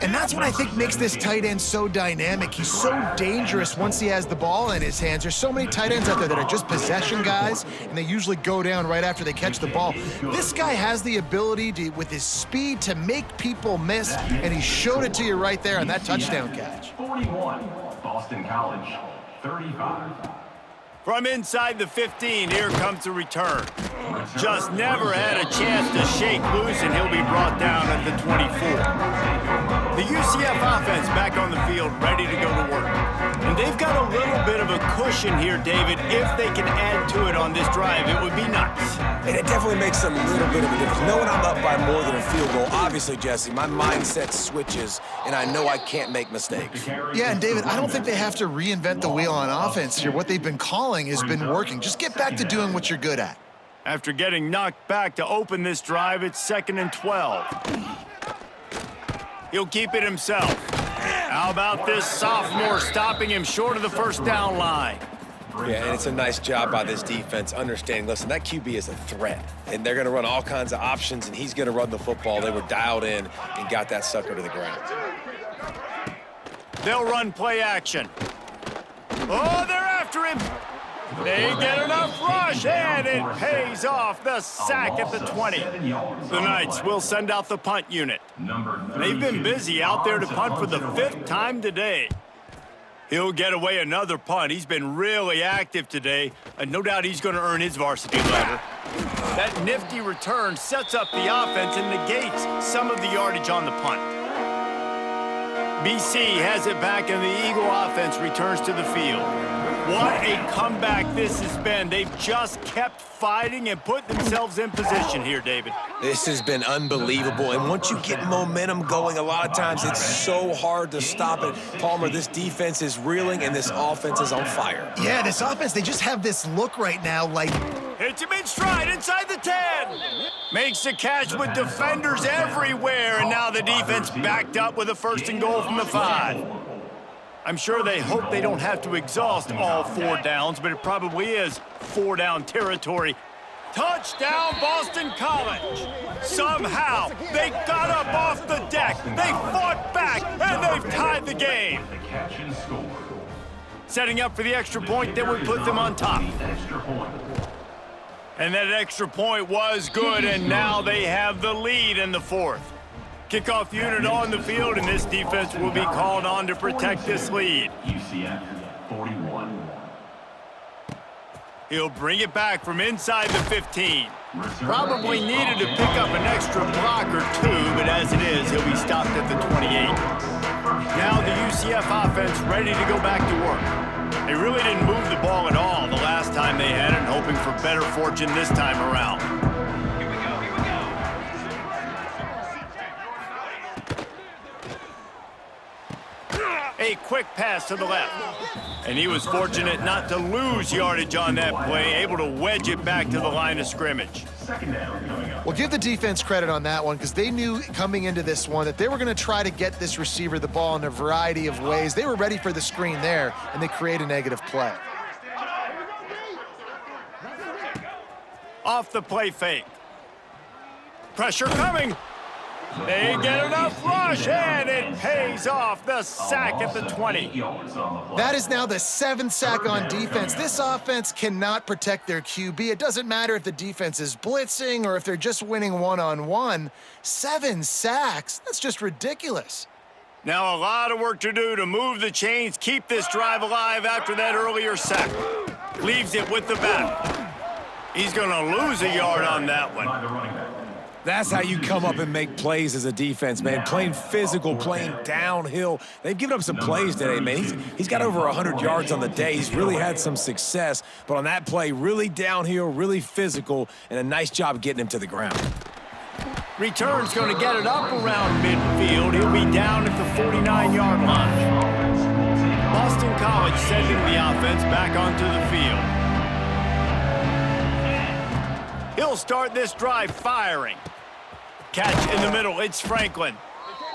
[SPEAKER 2] And that's what I think makes this tight end so dynamic. He's so dangerous once he has the ball in his hands. There's so many tight ends out there that are just possession guys, and they usually go down right after they catch the ball. This guy has the ability to, with his speed, to make people miss, and he showed it to you right there on that touchdown catch.
[SPEAKER 4] 41, Boston College, 35.
[SPEAKER 1] From inside the 15, here comes the return. Just never had a chance to shake loose, and he'll be brought down at the 24. The UCF offense back on the field, ready to go to work. And they've got a little bit of a cushion here, David. If they can add to it on this drive, it would be nice.
[SPEAKER 3] And it definitely makes a little bit of a difference. Knowing I'm up by more than a field goal, obviously, Jesse, my mindset switches, and I know I can't make mistakes.
[SPEAKER 2] Yeah, and David, I don't think they have to reinvent the wheel on offense here. What they've been calling has been working. Just get back to doing what you're good at.
[SPEAKER 1] After getting knocked back to open this drive, it's 2nd and 12. He'll keep it himself. How about this sophomore stopping him short of the first down line?
[SPEAKER 3] Yeah, and it's a nice job by this defense understanding, listen, that QB is a threat, and they're going to run all kinds of options, and he's going to run the football. They were dialed in and got that sucker to the ground.
[SPEAKER 1] They'll run play action. Oh, they're after him. They get enough rush, and it pays off. The sack at the 20. The Knights will send out the punt unit. They've been busy out there to punt for the 5th time today. He'll get away another punt. He's been really active today, and no doubt he's going to earn his varsity letter. That nifty return sets up the offense and negates some of the yardage on the punt. BC has it back, and the Eagle offense returns to the field. What a comeback this has been. They've just kept fighting and put themselves in position here, David.
[SPEAKER 3] This has been unbelievable, and once you get momentum going, a lot of times it's so hard to stop it. Palmer, this defense is reeling, and this offense is on fire.
[SPEAKER 2] Yeah, this offense, they just have this look right now like...
[SPEAKER 1] Hits him in stride inside the 10. Makes the catch with defenders everywhere, and now the defense backed up with a 1st and goal from the 5. I'm sure they hope they don't have to exhaust all 4 downs, but it probably is 4-down territory. Touchdown, Boston College! Somehow, they got up off the deck, they fought back, and they've tied the game. Setting up for the extra point that would put them on top. And that extra point was good, and now they have the lead in the 4th. Kickoff unit on the field, and this defense will be called on to protect this lead.
[SPEAKER 4] UCF 41.
[SPEAKER 1] He'll bring it back from inside the 15. Probably needed to pick up an extra block or 2, but as it is, he'll be stopped at the 28. Now the UCF offense ready to go back to work. They really didn't move the ball at all the last time they had it, hoping for better fortune this time around. A quick pass to the left. And he was fortunate not to lose yardage on that play, able to wedge it back to the line of scrimmage.
[SPEAKER 2] Well, give the defense credit on that one, because they knew coming into this one that they were going to try to get this receiver the ball in a variety of ways. They were ready for the screen there, and they create a negative play.
[SPEAKER 1] Off the play fake. Pressure coming. They get enough rush, and it pays off. The sack at the 20.
[SPEAKER 2] That is now the 7th sack on defense. This offense cannot protect their QB. It doesn't matter if the defense is blitzing or if they're just winning one-on-one. 7 sacks, that's just ridiculous.
[SPEAKER 1] Now a lot of work to do to move the chains, keep this drive alive after that earlier sack. Leaves it with the back. He's going to lose a yard on that one.
[SPEAKER 3] That's how you come up and make plays as a defense, man. Playing physical, playing downhill. They've given up some plays today, man. He's got over 100 yards on the day. He's really had some success. But on that play, really downhill, really physical, and a nice job getting him to the ground.
[SPEAKER 1] Return's going to get it up around midfield. He'll be down at the 49-yard line. Boston College sending the offense back onto the field. He'll start this drive firing. Catch in the middle, it's Franklin.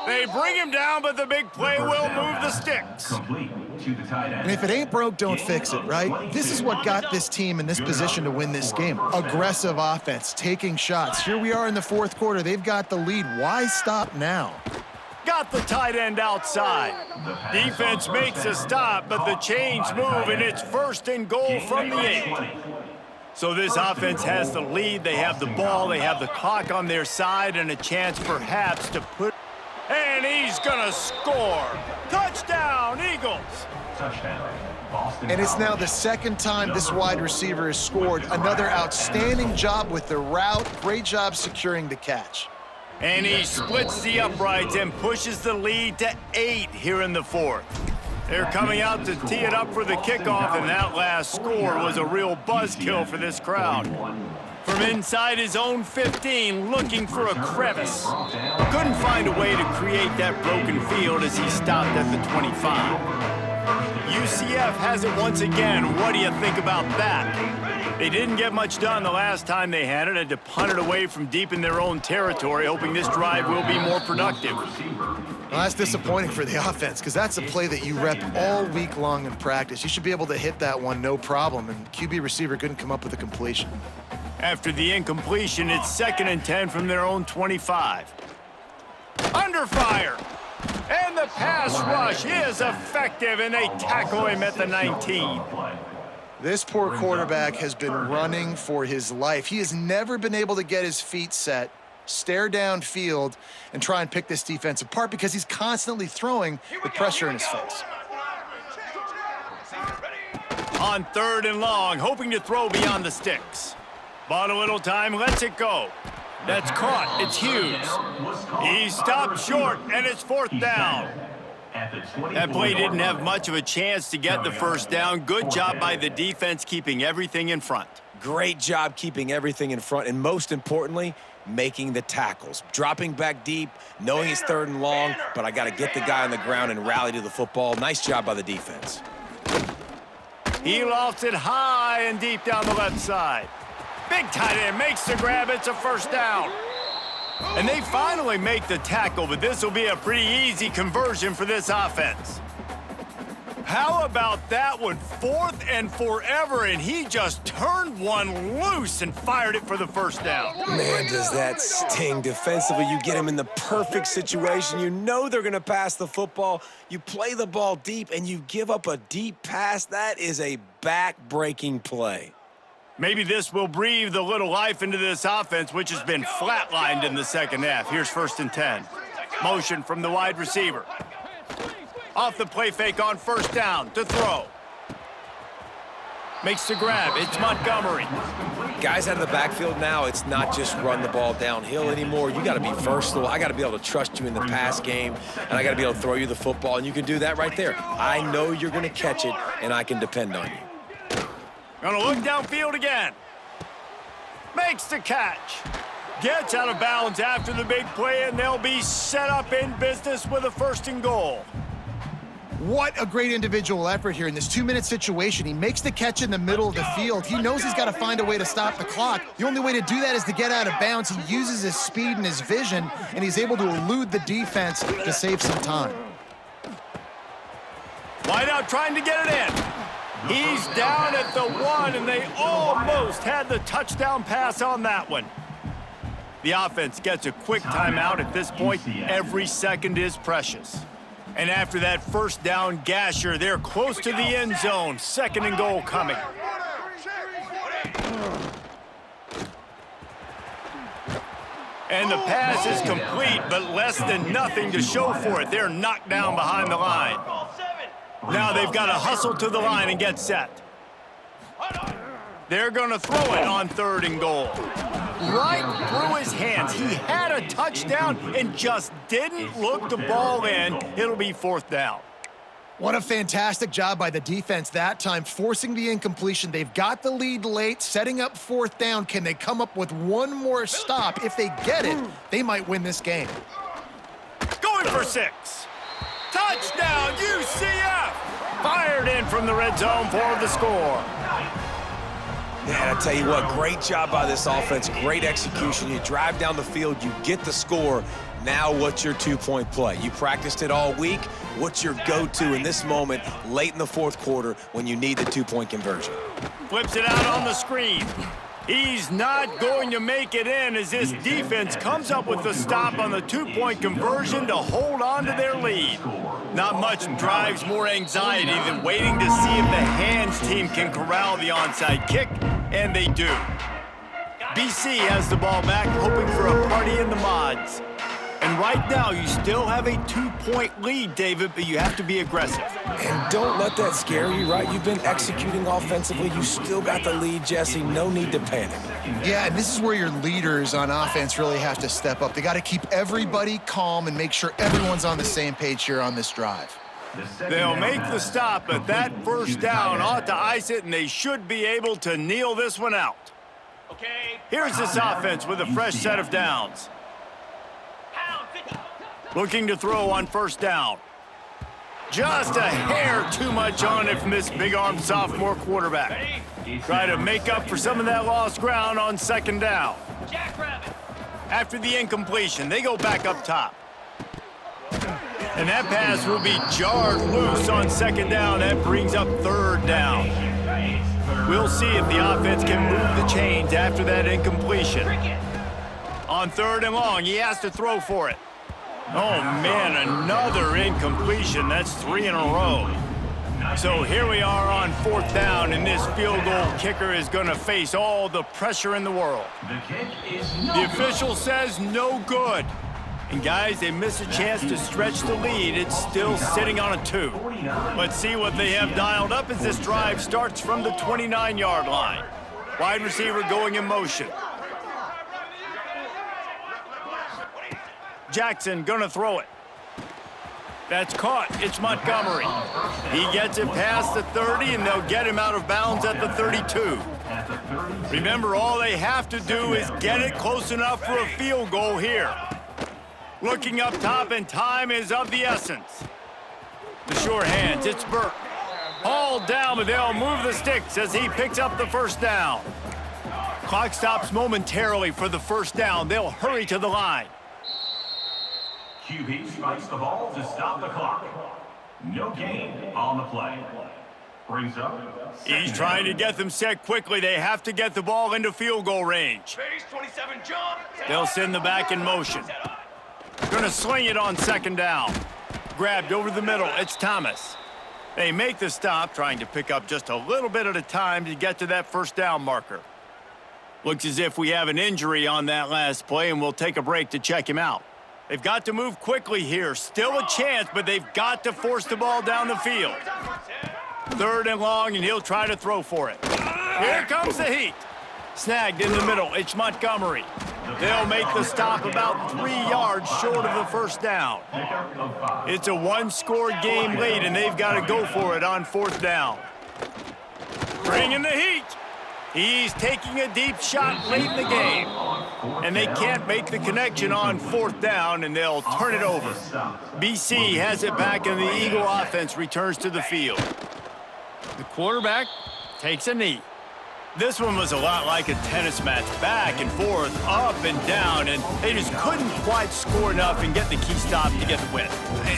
[SPEAKER 1] They bring him down, but the big play will move the sticks.
[SPEAKER 2] And if it ain't broke, don't fix it, right? This is what got this team in this position to win this game. Aggressive offense, taking shots. Here we are in the 4th quarter. They've got the lead. Why stop now?
[SPEAKER 1] Got the tight end outside. Defense makes a stop, but the chains move, and it's 1st and goal from the 8. So this offense has the lead. They have the ball. They have the clock on their side and a chance perhaps to put... And he's going to score. Touchdown, Eagles.
[SPEAKER 2] And it's now the 2nd time this wide receiver has scored. Another outstanding job with the route. Great job securing the catch.
[SPEAKER 1] And he splits the uprights and pushes the lead to 8 here in the 4th. They're coming out to tee it up for the kickoff, and that last score was a real buzzkill for this crowd. From inside his own 15, looking for a crevice. Couldn't find a way to create that broken field as he stopped at the 25. UCF has it once again. What do you think about that? They didn't get much done the last time they had it, and to punt it away from deep in their own territory, hoping this drive will be more productive.
[SPEAKER 2] Well, that's disappointing for the offense because that's a play that you rep all week long in practice. You should be able to hit that one no problem, and QB receiver couldn't come up with a completion.
[SPEAKER 1] After the incompletion, it's 2nd and 10 from their own 25. Under fire. And the pass rush is effective, and they tackle him at the 19.
[SPEAKER 2] This poor quarterback has been running for his life. He has never been able to get his feet set, stare downfield, and try and pick this defense apart because he's constantly throwing with pressure in his face.
[SPEAKER 1] On 3rd and long, hoping to throw beyond the sticks. Bought a little time, lets it go. That's caught, it's Hughes. He stopped short, and it's 4th down. That play didn't have much of a chance to get the 1st down. Good job by the defense keeping everything in front.
[SPEAKER 3] Great job keeping everything in front, and most importantly, making the tackles. Dropping back deep, knowing it's 3rd and long, but I got to get the guy on the ground and rally to the football. Nice job by the defense.
[SPEAKER 1] He lofts it high and deep down the left side. Big tight end makes the grab. It's a 1st down. And they finally make the tackle, but this will be a pretty easy conversion for this offense. How about that one? 4th and forever, and he just turned one loose and fired it for the 1st down.
[SPEAKER 3] Man, does that sting. Defensively, you get him in the perfect situation. You know they're going to pass the football. You play the ball deep, and you give up a deep pass. That is a back-breaking play.
[SPEAKER 1] Maybe this will breathe a little life into this offense, which has been flatlined in the 2nd half. Here's 1st and 10. Motion from the wide receiver. Off the play fake on 1st down to throw. Makes the grab. It's Montgomery.
[SPEAKER 3] Guys out of the backfield now, it's not just run the ball downhill anymore. You got to be versatile. I got to be able to trust you in the pass game, and I got to be able to throw you the football, and you can do that right there. I know you're going to catch it, and I can depend on you.
[SPEAKER 1] Gonna look downfield again. Makes the catch. Gets out of bounds after the big play, and they'll be set up in business with a 1st and goal.
[SPEAKER 2] What a great individual effort here in this 2-minute situation. He makes the catch in the middle of the field. He knows he's got to find a way to stop the clock. The only way to do that is to get out of bounds. He uses his speed and his vision, and he's able to elude the defense to save some time.
[SPEAKER 1] Wide out trying to get it in. He's down at the 1, and they almost had the touchdown pass on that one. The offense gets a quick timeout at this point. Every second is precious. And after that first down gasher, they're close to the end zone. 2nd and goal coming. And the pass is complete, but less than nothing to show for it. They're knocked down behind the line. Now they've got to hustle to the line and get set. They're going to throw it on 3rd and goal. Right through his hands. He had a touchdown and just didn't look the ball in. It'll be 4th down.
[SPEAKER 2] What a fantastic job by the defense that time, forcing the incompletion. They've got the lead late, setting up 4th down. Can they come up with one more stop? If they get it, they might win this game.
[SPEAKER 1] Going for 6. Touchdown, UCF! Fired in from the red zone for the score.
[SPEAKER 3] Man, I tell you what, great job by this offense, great execution. You drive down the field, you get the score. Now what's your 2-point play? You practiced it all week. What's your go-to in this moment late in the 4th quarter when you need the 2-point conversion?
[SPEAKER 1] Flips it out on the screen. He's not going to make it in as this defense comes up with the stop on the 2-point conversion to hold on to their lead. Not much drives more anxiety than waiting to see if the hands team can corral the onside kick, and they do. BC has the ball back, hoping for a party in the mods. And right now, you still have a 2-point lead, David, but you have to be aggressive.
[SPEAKER 3] And don't let that scare you, right? You've been executing offensively. You still got the lead, Jesse. No need to panic.
[SPEAKER 2] Yeah, and this is where your leaders on offense really have to step up. They got to keep everybody calm and make sure everyone's on the same page here on this drive.
[SPEAKER 1] They'll make the stop, but that first down ought to ice it, and they should be able to kneel this one out.
[SPEAKER 6] Okay.
[SPEAKER 1] Here's this offense with a fresh set of downs. Looking to throw on 1st down. Just a hair too much on it from this big-armed sophomore quarterback. Try to make up for some of that lost ground on 2nd down.
[SPEAKER 6] Jackrabbit.
[SPEAKER 1] After the incompletion, they go back up top. And that pass will be jarred loose on 2nd down. That brings up 3rd down. We'll see if the offense can move the chains after that incompletion. On 3rd and long, he has to throw for it. Oh, man, another incompletion. That's 3 in a row. So here we are on 4th down, and this field goal kicker is going to face all the pressure in the world. The official says no good. And, guys, they miss a chance to stretch the lead. It's still sitting on a 2. Let's see what they have dialed up as this drive starts from the 29-yard line. Wide receiver going in motion. Jackson gonna throw it. That's caught. It's Montgomery. He gets it past the 30, and they'll get him out of bounds at the 32. Remember, all they have to do is get it close enough for a field goal here. Looking up top, and time is of the essence. The sure hands, it's Burke. Hauled down, but they'll move the sticks as he picks up the 1st down. Clock stops momentarily for the 1st down. They'll hurry to the line.
[SPEAKER 4] QB spikes the ball to stop the clock. No gain on the play. Brings up.
[SPEAKER 1] He's trying to get them set quickly. They have to get the ball into field goal range.
[SPEAKER 6] Base 27 jump.
[SPEAKER 1] They'll send the back in motion. Gonna sling it on 2nd down. Grabbed over the middle. It's Thomas. They make the stop, trying to pick up just a little bit at a time to get to that 1st down marker. Looks as if we have an injury on that last play, and we'll take a break to check him out. They've got to move quickly here. Still a chance, but they've got to force the ball down the field. 3rd and long, and he'll try to throw for it. Here comes the heat. Snagged in the middle. It's Montgomery. They'll make the stop about 3 yards short of the 1st down. It's a 1-score game late, and they've got to go for it on 4th down. Bringing the heat. He's taking a deep shot late in the game. And they can't make the connection on 4th down, and they'll turn it over. BC has it back, and the Eagle offense returns to the field. The quarterback takes a knee. This one was a lot like a tennis match, back and forth, up and down, and they just couldn't quite score enough and get the key stop to get the win.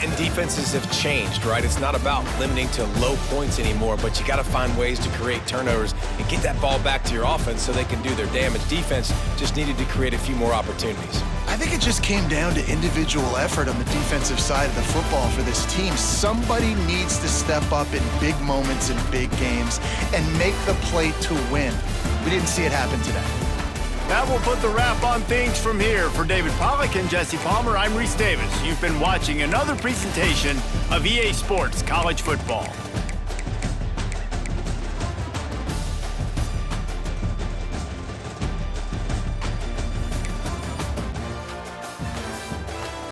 [SPEAKER 3] And defenses have changed, right? It's not about limiting to low points anymore, but you got to find ways to create turnovers and get that ball back to your offense so they can do their damage. Defense just needed to create a few more opportunities.
[SPEAKER 2] I think it just came down to individual effort on the defensive side of the football for this team. Somebody needs to step up in big moments in big games and make the play to win. We didn't see it happen today.
[SPEAKER 1] That will put the wrap on things from here. For David Pollack and Jesse Palmer, I'm Reese Davis. You've been watching another presentation of EA Sports College Football.